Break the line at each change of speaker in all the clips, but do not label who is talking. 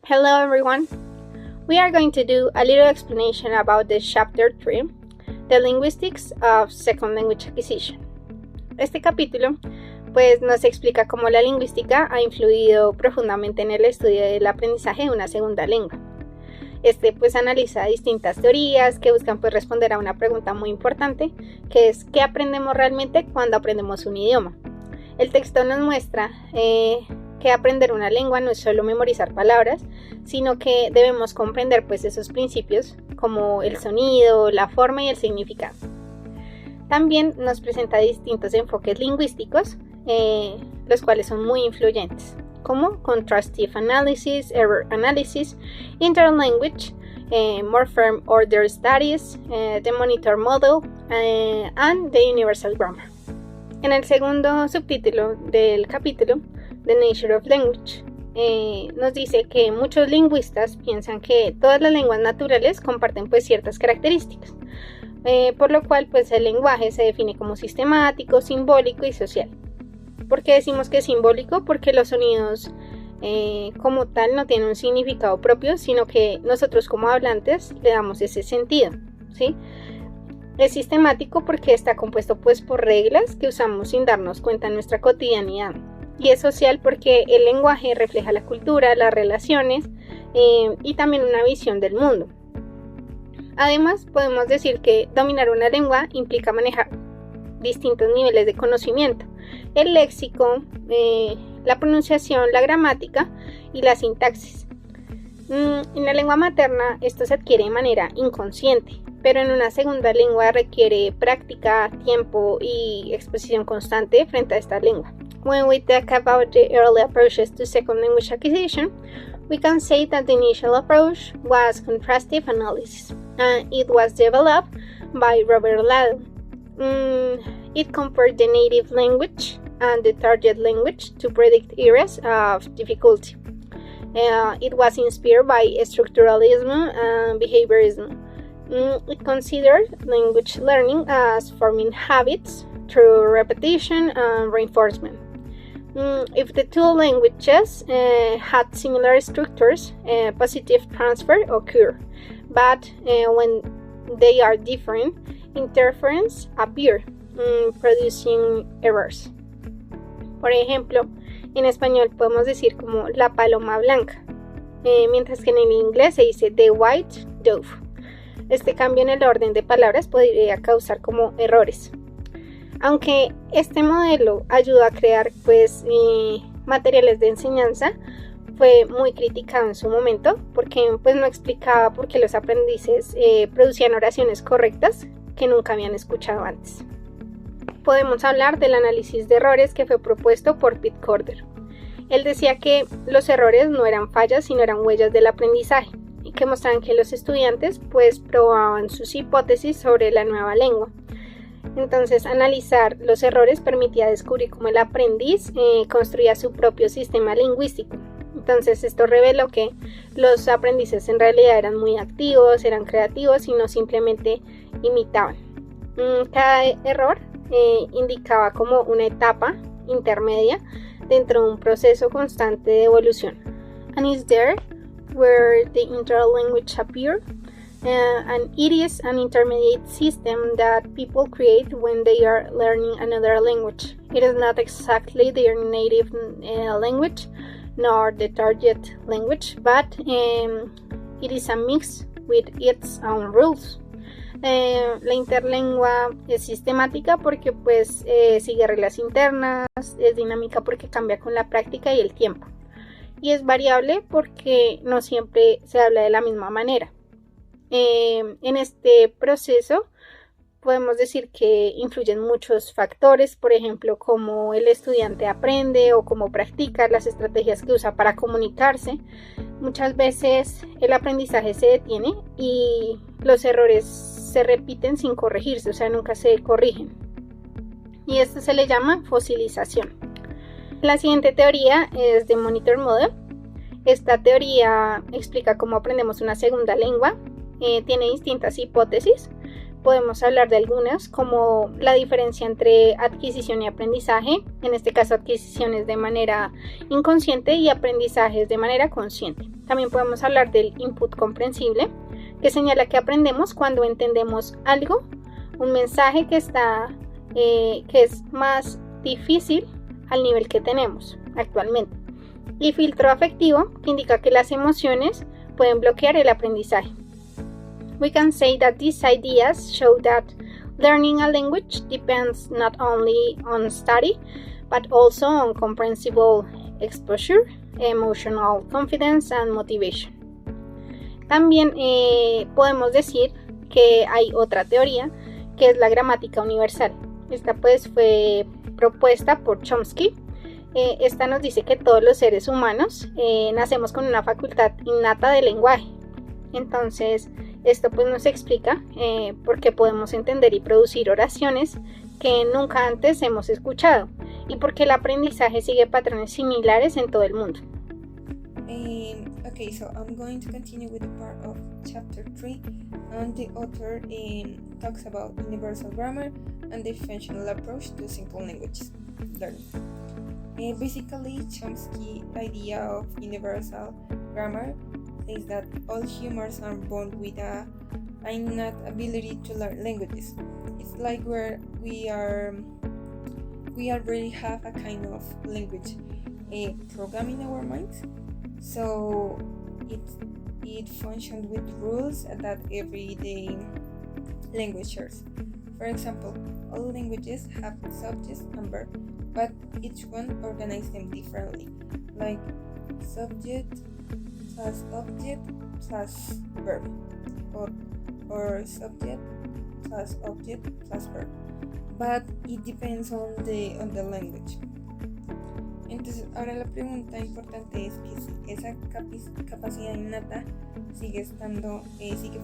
Hello everyone! We are going to do a little explanation about the Chapter 3, The Linguistics of Second Language Acquisition. Este capítulo pues nos explica cómo la lingüística ha influido profundamente en el estudio del aprendizaje de una segunda lengua. Pues analiza distintas teorías que buscan responder a una pregunta muy importante, que es ¿qué aprendemos realmente cuando aprendemos un idioma? El texto nos muestra que aprender una lengua no es solo memorizar palabras, sino que debemos comprender esos principios como el sonido, la forma y el significado. También nos presenta distintos enfoques lingüísticos, los cuales son muy influyentes, como Contrastive Analysis, Error Analysis, Interlanguage, Morpheme Order Studies, the Monitor Model, and the Universal Grammar. En el segundo subtítulo del capítulo, The Nature of Language, nos dice que muchos lingüistas piensan que todas las lenguas naturales comparten ciertas características, por lo cual el lenguaje se define como sistemático, simbólico y social. ¿Por qué decimos que es simbólico? Porque los sonidos como tal no tienen un significado propio, sino que nosotros como hablantes le damos ese sentido, ¿sí? Es sistemático porque está compuesto por reglas que usamos sin darnos cuenta en nuestra cotidianidad. Y es social porque el lenguaje refleja la cultura, las relaciones y también una visión del mundo. Además, podemos decir que dominar una lengua implica manejar distintos niveles de conocimiento: el léxico, la pronunciación, la gramática y la sintaxis. En la lengua materna esto se adquiere de manera inconsciente, pero en una segunda lengua requiere práctica, tiempo y exposición constante frente a esta lengua. When we talk about the early approaches to second language acquisition, we can say that the initial approach was contrastive analysis, and it was developed by Robert Ladle. It compared the native language and the target language to predict areas of difficulty. It was inspired by structuralism and behaviorism. It considered language learning as forming habits through repetition and reinforcement. If the two languages had similar structures, positive transfer occurred, but when they are different, interference appears, producing errors. Por ejemplo, en español podemos decir como la paloma blanca, mientras que en el inglés se dice the white dove. Este cambio en el orden de palabras podría causar como errores. Aunque este modelo ayudó a crear materiales de enseñanza, fue muy criticado en su momento porque no explicaba por qué los aprendices producían oraciones correctas que nunca habían escuchado antes. Podemos hablar del análisis de errores que fue propuesto por Pete Corder. Él decía que los errores no eran fallas, sino eran huellas del aprendizaje, y que mostraban que los estudiantes probaban sus hipótesis sobre la nueva lengua. Entonces, analizar los errores permitía descubrir cómo el aprendiz construía su propio sistema lingüístico. Entonces, esto reveló que los aprendices en realidad eran muy activos, eran creativos y no simplemente imitaban. Cada error indicaba como una etapa intermedia dentro de un proceso constante de evolución. And is there where the interlanguage appear? And it is an intermediate system that people create when they are learning another language. It is not exactly their native language nor the target language, but it is a mix with its own rules. La interlengua es sistemática porque sigue reglas internas, es dinámica porque cambia con la práctica y el tiempo, y es variable porque no siempre se habla de la misma manera. En este proceso podemos decir que influyen muchos factores, por ejemplo, cómo el estudiante aprende o cómo practica, las estrategias que usa para comunicarse. Muchas veces el aprendizaje se detiene y los errores se repiten sin corregirse, o sea, nunca se corrigen. Y esto se le llama fosilización. La siguiente teoría es The Monitor Model. Esta teoría explica cómo aprendemos una segunda lengua. Tiene distintas hipótesis. Podemos hablar de algunas, como la diferencia entre adquisición y aprendizaje. En este caso, adquisición es de manera inconsciente y aprendizaje es de manera consciente. También podemos hablar del input comprensible, que señala que aprendemos cuando entendemos algo, un mensaje que es más difícil al nivel que tenemos actualmente. Y filtro afectivo, que indica que las emociones pueden bloquear el aprendizaje. We can say that these ideas show that learning a language depends not only on study, but also on comprehensible exposure, emotional confidence and motivation. También podemos decir que hay otra teoría que es la gramática universal. Esta pues fue propuesta por Chomsky. Esta nos dice que todos los seres humanos nacemos con una facultad innata de lenguaje. Entonces esto pues nos explica por qué podemos entender y producir oraciones que nunca antes hemos escuchado y por qué el aprendizaje sigue patrones similares en todo el mundo.
Okay, so I'm going to continue with the part of chapter 3, and the author talks about universal grammar and the functional approach to simple language learning. Basically, Chomsky's idea of universal grammar says that all humans are born with an innate ability to learn languages. It's like we already have a kind of language program in our minds. So it functions with rules that everyday language shares. For example, all languages have subjects and verbs, but each one organizes them differently, like subject plus object plus verb, or subject plus object plus verb. But it depends on the language. Entonces, ahora la pregunta importante es que si esa capacidad innata sigue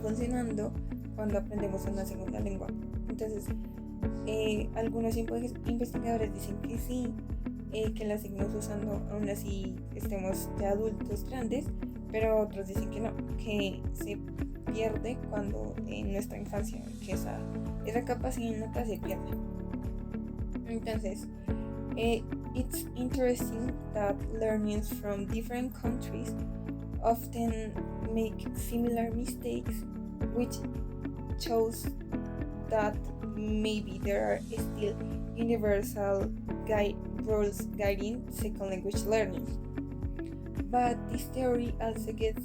funcionando cuando aprendemos una segunda lengua. Entonces, algunos investigadores dicen que sí, que la seguimos usando aún así estemos ya adultos grandes, pero otros dicen que no, que se pierde cuando en nuestra infancia, que esa capacidad innata se pierde. Entonces, it's interesting that learners from different countries often make similar mistakes, which shows that maybe there are still universal rules guiding second language learning. But this theory also gets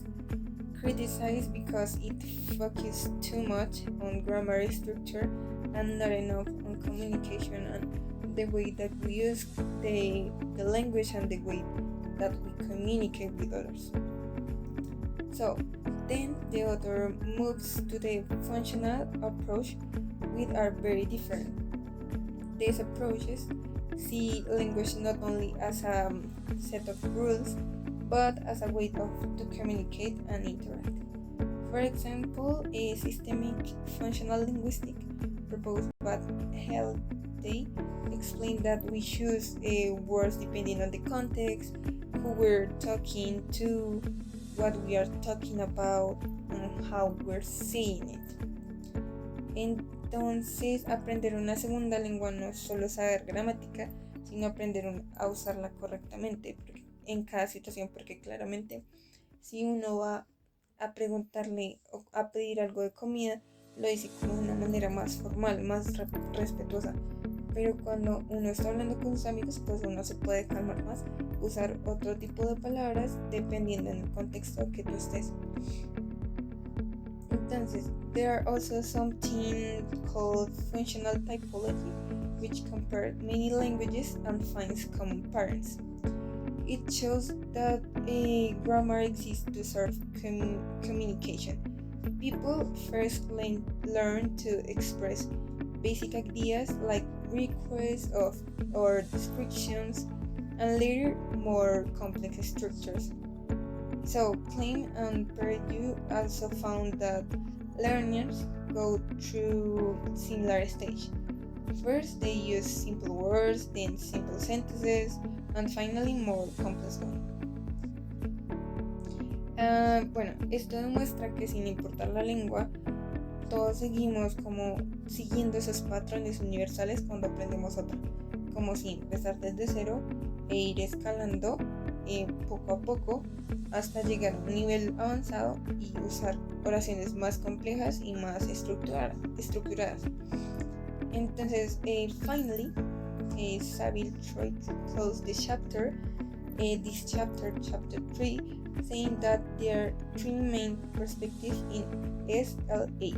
criticized because it focuses too much on grammar structure and not enough on communication and the way that we use the language and the way that we communicate with others. So then the author moves to the functional approach, which are very different. These approaches see language not only as a set of rules, but as a way to communicate and interact. For example, a systemic functional linguistic proposed by Haley explained that we choose words depending on the context, who we're talking to, what we are talking about, and how we're saying it. Entonces, aprender una segunda lengua no es solo saber gramática, sino aprender a usarla correctamente en cada situación, porque claramente si uno va a preguntarle o a pedir algo de comida, lo dice como de una manera más formal, más respetuosa. Pero cuando uno está hablando con sus amigos, pues uno se puede calmar más, usar otro tipo de palabras dependiendo del contexto que tú estés. Entonces, there are also something called functional typology, which compares many languages and finds common patterns. It shows that a grammar exists to serve communication. People first learn to express basic ideas like requests or descriptions, and later more complex structures. So Klein and Perdue also found that learners go through similar stages. First, they use simple words, then simple sentences, and finally more complex ones. Bueno, esto demuestra que sin importar la lengua, todos seguimos como siguiendo esos patrones universales cuando aprendemos otra, como si empezar desde cero e ir escalando poco a poco hasta llegar a un nivel avanzado y usar oraciones más complejas y más estructuradas. Entonces, finally, Saville tried to close the chapter, this chapter 3, saying that there are three main perspectives in SLA: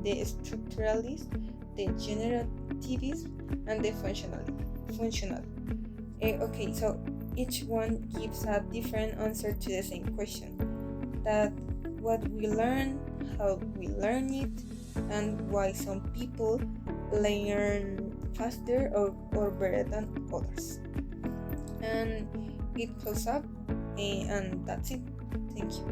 the structuralist, the generativist, and the functional. Okay, so each one gives a different answer to the same question: that what we learn, how we learn it, and why some people learn faster or better than others. And it closes up, and that's it. Thank you.